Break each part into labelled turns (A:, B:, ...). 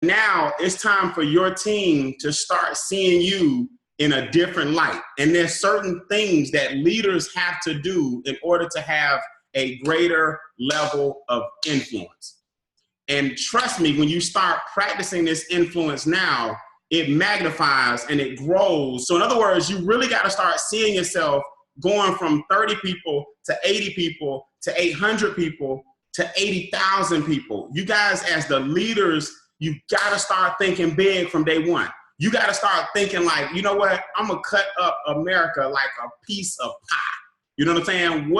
A: Now it's time for your team to start seeing you in a different light. And there's certain things that leaders have to do in order to have a greater level of influence. And trust me, when you start practicing this influence now, it magnifies and it grows. So in other words, you really got to start seeing yourself going from 30 people to 80 people to 800 people to 80,000 people. You guys, as the leaders, you got to start thinking big from day one. You got to start thinking like, you know what? I'm going to cut up America like a piece of pie. You know what I'm saying?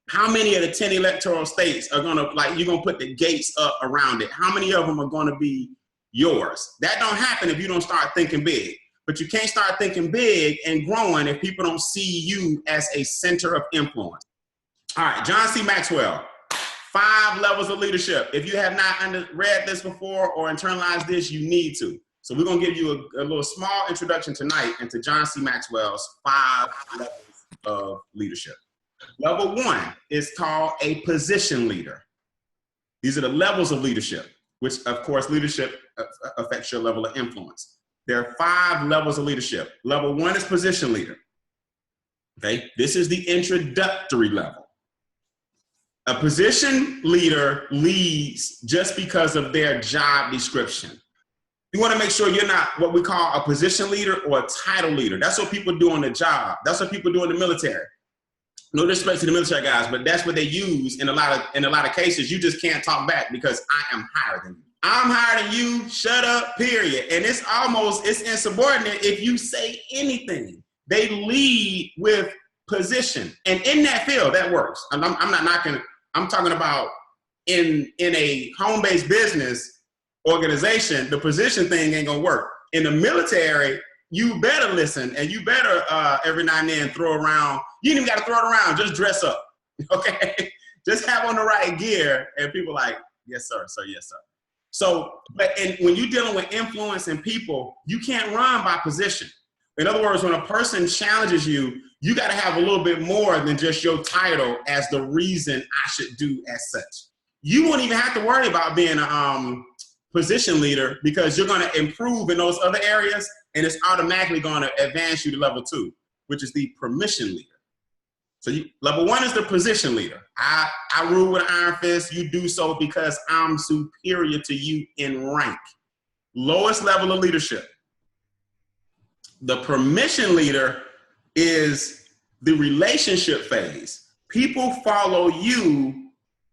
A: How many of the 10 electoral states are going to, like, you're going to put the gates up around it? How many of them are going to be yours? That don't happen if you don't start thinking big. But you can't start thinking big and growing if people don't see you as a center of influence. All right, John C. Maxwell, 5 levels of leadership. If you have not read this before or internalized this, you need to. So we're going to give you a little small introduction tonight into John C. Maxwell's 5 levels of leadership. Level 1 is called a position leader. These are the levels of leadership, which of course leadership affects your level of influence. There are 5 levels of leadership. Level 1 is position leader. Okay, this is the introductory level. A position leader leads just because of their job description. You want to make sure you're not what we call a position leader or a title leader. That's what people do on the job. That's what people do in the military. No disrespect to the military guys, but that's what they use in a lot of cases. You just can't talk back because I am higher than you. I'm higher than you, shut up, period. And it's insubordinate if you say anything. They lead with position. And in that field, that works. I'm not knocking, I'm talking about in a home-based business organization, the position thing ain't gonna work. In the military, you better listen and you better every now and then throw around, you ain't even gotta throw it around, just dress up, okay? Just have on the right gear and people like, yes sir, sir, yes sir. So, when you're dealing with influence and people, you can't run by position. In other words, when a person challenges you, you gotta have a little bit more than just your title as the reason I should do as such. You won't even have to worry about being a position leader because you're gonna improve in those other areas and it's automatically gonna advance you to level 2, which is the permission leader. So level 1 is the position leader. I rule with an iron fist. You do so because I'm superior to you in rank. Lowest level of leadership. The permission leader is the relationship phase. People follow you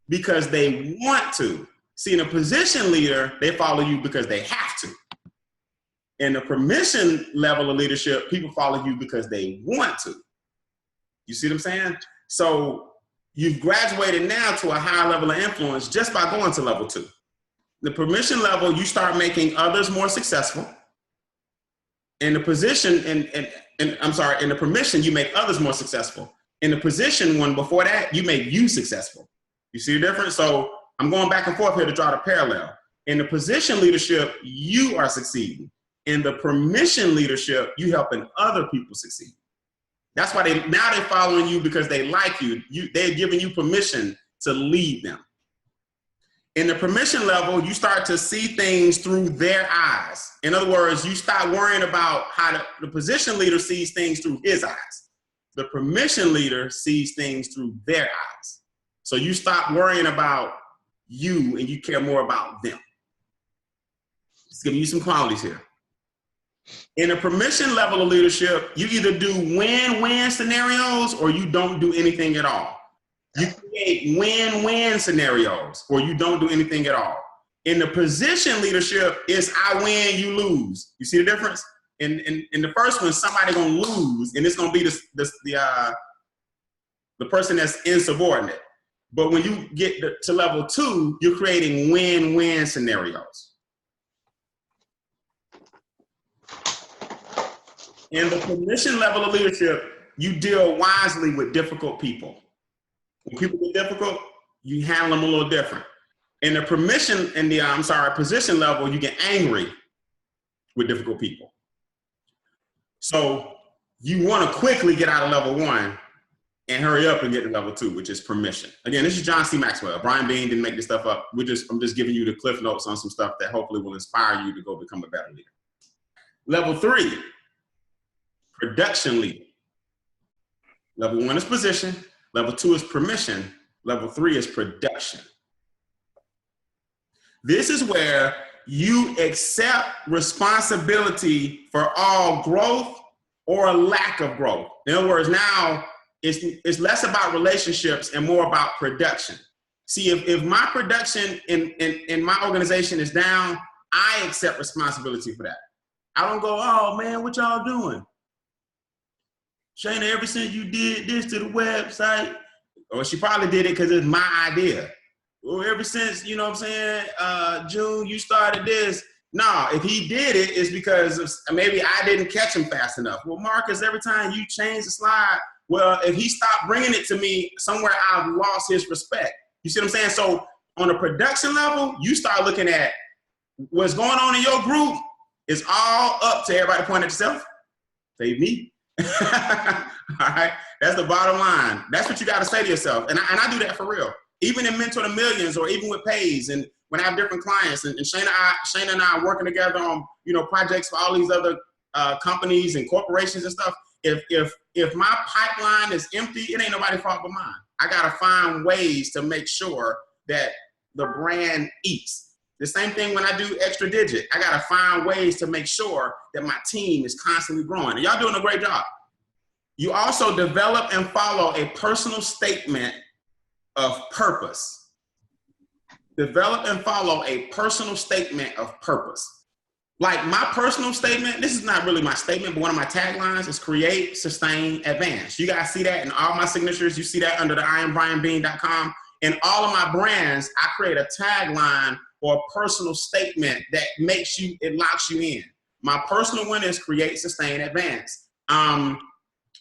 A: because they want to. See, in a position leader, they follow you because they have to. In the permission level of leadership, people follow you because they want to. You see what I'm saying? So you've graduated now to a higher level of influence just by going to level 2. The permission level, you start making others more successful. In the position, in the permission, you make others more successful. In the position one before that, you make you successful. You see the difference? So I'm going back and forth here to draw the parallel. In the position leadership, you are succeeding. In the permission leadership, you helping other people succeed. That's why they're following you because they like you. They're giving you permission to lead them. In the permission level, you start to see things through their eyes. In other words, you stop worrying about how the position leader sees things through his eyes. The permission leader sees things through their eyes. So you stop worrying about you and you care more about them. Just giving you some qualities here. In a permission level of leadership, you either do win-win scenarios or you don't do anything at all. You create win-win scenarios or you don't do anything at all. In the position leadership, it's I win, you lose. You see the difference? In the first one, somebody gonna lose and it's gonna be the person that's insubordinate. But when you get to level 2, you're creating win-win scenarios. In the permission level of leadership, you deal wisely with difficult people. When people get difficult, you handle them a little different. In the permission, position level, you get angry with difficult people. So you want to quickly get out of level 1 and hurry up and get to level 2, which is permission. Again, this is John C. Maxwell. Brian Beane didn't make this stuff up. I'm just giving you the cliff notes on some stuff that hopefully will inspire you to go become a better leader. Level 3, production leader. Level 1 is position. Level 2 is permission. Level 3 is production. This is where you accept responsibility for all growth or a lack of growth. In other words, now it's less about relationships and more about production. See, if my production in my organization is down, I accept responsibility for that. I don't go, oh man, what y'all doing? Shayna, ever since you did this to the website, or she probably did it because it's my idea. Well, ever since, you know what I'm saying, June, you started this. No, if he did it, it's because maybe I didn't catch him fast enough. Well, Marcus, every time you change the slide, well, if he stopped bringing it to me, somewhere I've lost his respect. You see what I'm saying? So on a production level, you start looking at what's going on in your group. It's all up to everybody to point at yourself. Save me. All right, that's the bottom line. That's what you got to say to yourself. And I do that for real. Even in Mentor the Millions, or even with P.A.Y.S, and when I have different clients, and Shayna and I are working together on, you know, projects for all these other companies and corporations and stuff. If my pipeline is empty, it ain't nobody's fault but mine. I gotta find ways to make sure that the brand eats. The same thing when I do Extra Digit. I gotta find ways to make sure that my team is constantly growing. And y'all doing a great job. You also develop and follow a personal statement of purpose. Develop and follow a personal statement of purpose. Like my personal statement, this is not really my statement, but one of my taglines is create, sustain, advance. You guys see that in all my signatures. You see that under the IamBrianBeane.com. In all of my brands, I create a tagline or a personal statement that makes you, it locks you in. My personal one is create, sustain, advance. When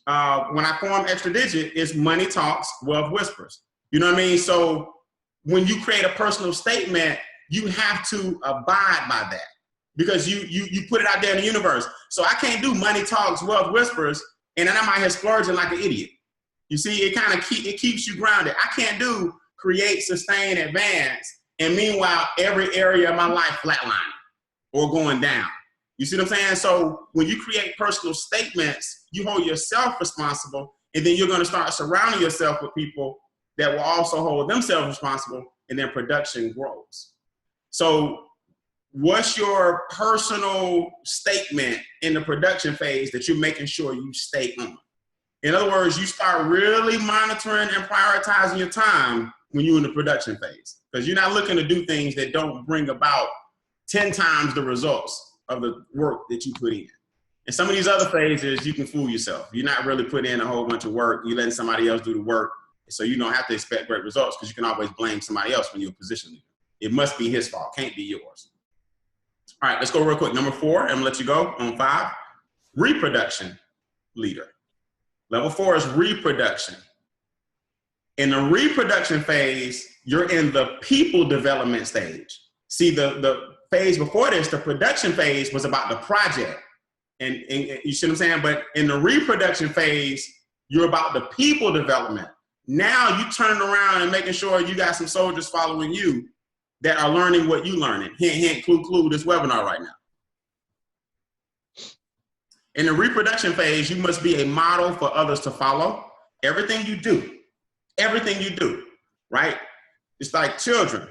A: I form Extra Digit, it's money talks, wealth whispers. You know what I mean? So when you create a personal statement, you have to abide by that, because you put it out there in the universe. So I can't do money talks, wealth whispers, and then I'm out here splurging like an idiot. You see, it keeps you grounded. I can't do create, sustain, advance, and meanwhile every area of my life flatlining or going down. You see what I'm saying? So when you create personal statements, you hold yourself responsible, and then you're going to start surrounding yourself with people that will also hold themselves responsible, and then production grows. So what's your personal statement in the production phase that you're making sure you stay on? In other words, you start really monitoring and prioritizing your time when you're in the production phase, because you're not looking to do things that don't bring about 10 times the results of the work that you put in. In some of these other phases, you can fool yourself. You're not really putting in a whole bunch of work. You're letting somebody else do the work. So you don't have to expect great results, because you can always blame somebody else when you're a position leader. It must be his fault, can't be yours. All right, let's go real quick. Number 4, I'm gonna let you go on 5, reproduction leader. Level 4 is reproduction. In the reproduction phase, you're in the people development stage. See, the phase before this, the production phase, was about the project. And you see what I'm saying? But in the reproduction phase, you're about the people development. Now you turning around and making sure you got some soldiers following you that are learning what you're learning. Hint, hint, clue, clue, this webinar right now. In the reproduction phase, you must be a model for others to follow. Everything you do, right? It's like children.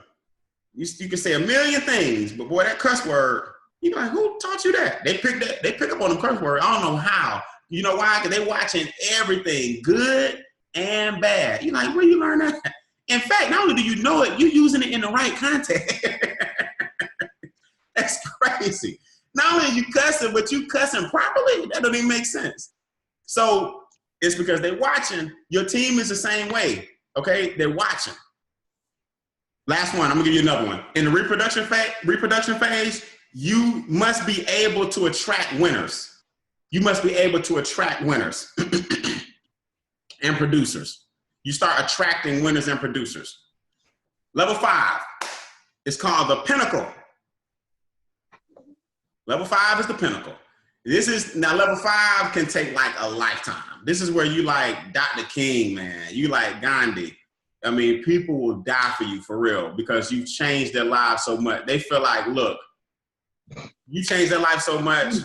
A: You can say a million things, but boy, that cuss word, you're like, who taught you that? They pick up on the curse word. I don't know how. You know why? Because they watching everything, good and bad. You're like, where you learn that? In fact, not only do you know it, you're using it in the right context. That's crazy. Not only are you cussing, but you cussing properly. That doesn't even make sense. So it's because they're watching. Your team is the same way, okay? They're watching. Last one, I'm gonna give you another one. In the reproduction phase, you must be able to attract winners. You must be able to attract winners and producers. You start attracting winners and producers. Level 5 is called the Pinnacle. Level 5 is the Pinnacle. This is, now level 5 can take like a lifetime. This is where you like Dr. King, man. You like Gandhi. I mean, people will die for you for real because you've changed their lives so much. They feel like, look, you changed their life so much.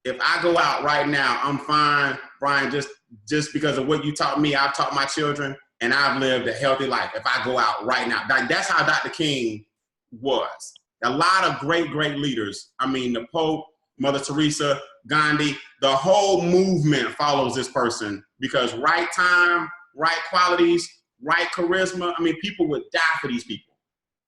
A: If I go out right now, I'm fine, Brian, just because of what you taught me. I've taught my children and I've lived a healthy life. If I go out right now, that's how Dr. King was. A lot of great leaders. I mean, the Pope, Mother Teresa, Gandhi, the whole movement follows this person because right time, right qualities, right charisma. I mean, people would die for these people.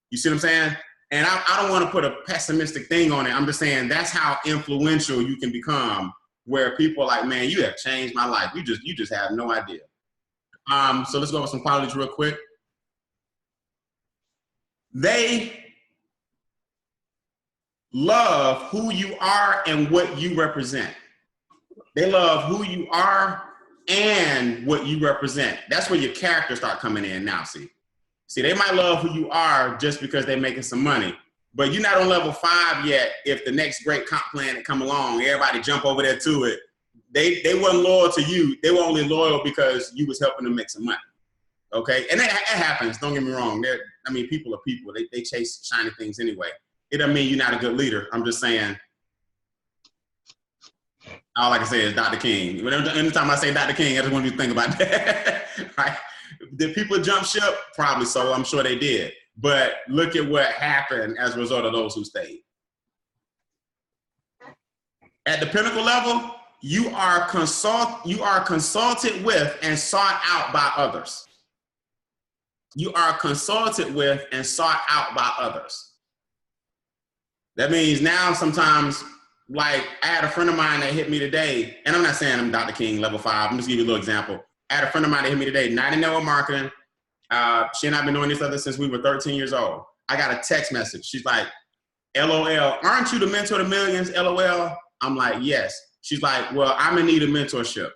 A: You see what I'm saying? And I don't want to put a pessimistic thing on it. I'm just saying that's how influential you can become, where people are like, man, you have changed my life. You just have no idea. So let's go over some qualities real quick. They love who you are and what you represent. They love who you are and what you represent. That's where your character start coming in now, see, they might love who you are just because they're making some money, but you're not on level 5 yet. If the next great comp plan that come along, everybody jump over there to it. They weren't loyal to you. They were only loyal because you was helping them make some money. Okay, and it happens. Don't get me wrong. I mean, people are people. They chase shiny things anyway. It doesn't mean you're not a good leader. I'm just saying, all I can say is Dr. King. Anytime I say Dr. King, I just want you to think about that. Right? Did people jump ship? Probably so. I'm sure they did. But look at what happened as a result of those who stayed. At the Pinnacle level, you are consulted with and sought out by others. You are consulted with and sought out by others. That means now sometimes, like I had a friend of mine that hit me today, and I'm not saying I'm Dr. King level 5. I'm just giving you a little example. I had a friend of mine that hit me today, not in network marketing. She and I have been doing this other since we were 13 years old. I got a text message. She's like, LOL, aren't you the mentor to millions, LOL? I'm like, yes. She's like, well, I'm in need of mentorship.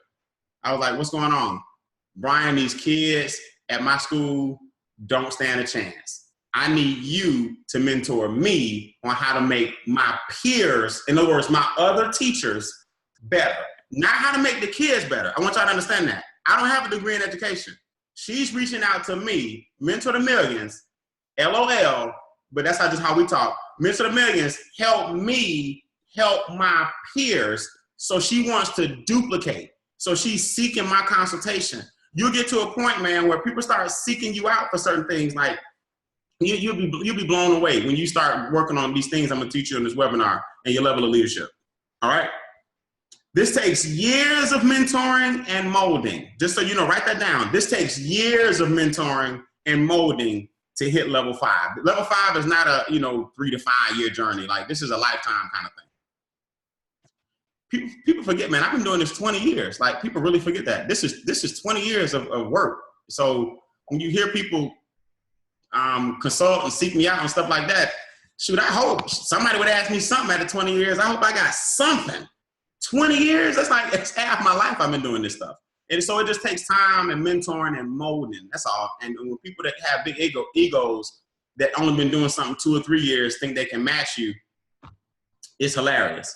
A: I was like, what's going on? Brian, these kids at my school don't stand a chance. I need you to mentor me on how to make my peers, in other words, my other teachers, better. Not how to make the kids better. I want y'all to understand that. I don't have a degree in education. She's reaching out to me, mentor to millions, LOL, but that's not just how we talk. Mentor to millions, help me help my peers. So she wants to duplicate. So she's seeking my consultation. You'll get to a point, man, where people start seeking you out for certain things. Like you'll be blown away when you start working on these things I'm gonna teach you in this webinar and your level of leadership. All right. This takes years of mentoring and molding. Just so you know, write that down. This takes years of mentoring and molding to hit level 5. Level 5 is not a 3 to 5 year journey. Like this is a lifetime kind of thing. People forget, man, I've been doing this 20 years. Like people really forget that. This is 20 years of work. So when you hear people consult and seek me out and stuff like that, shoot, I hope somebody would ask me something after 20 years. I hope I got something. 20 years, it's half my life I've been doing this stuff. And so it just takes time and mentoring and molding. That's all. And when people that have big egos that only been doing something 2 or 3 years think they can match you, it's hilarious.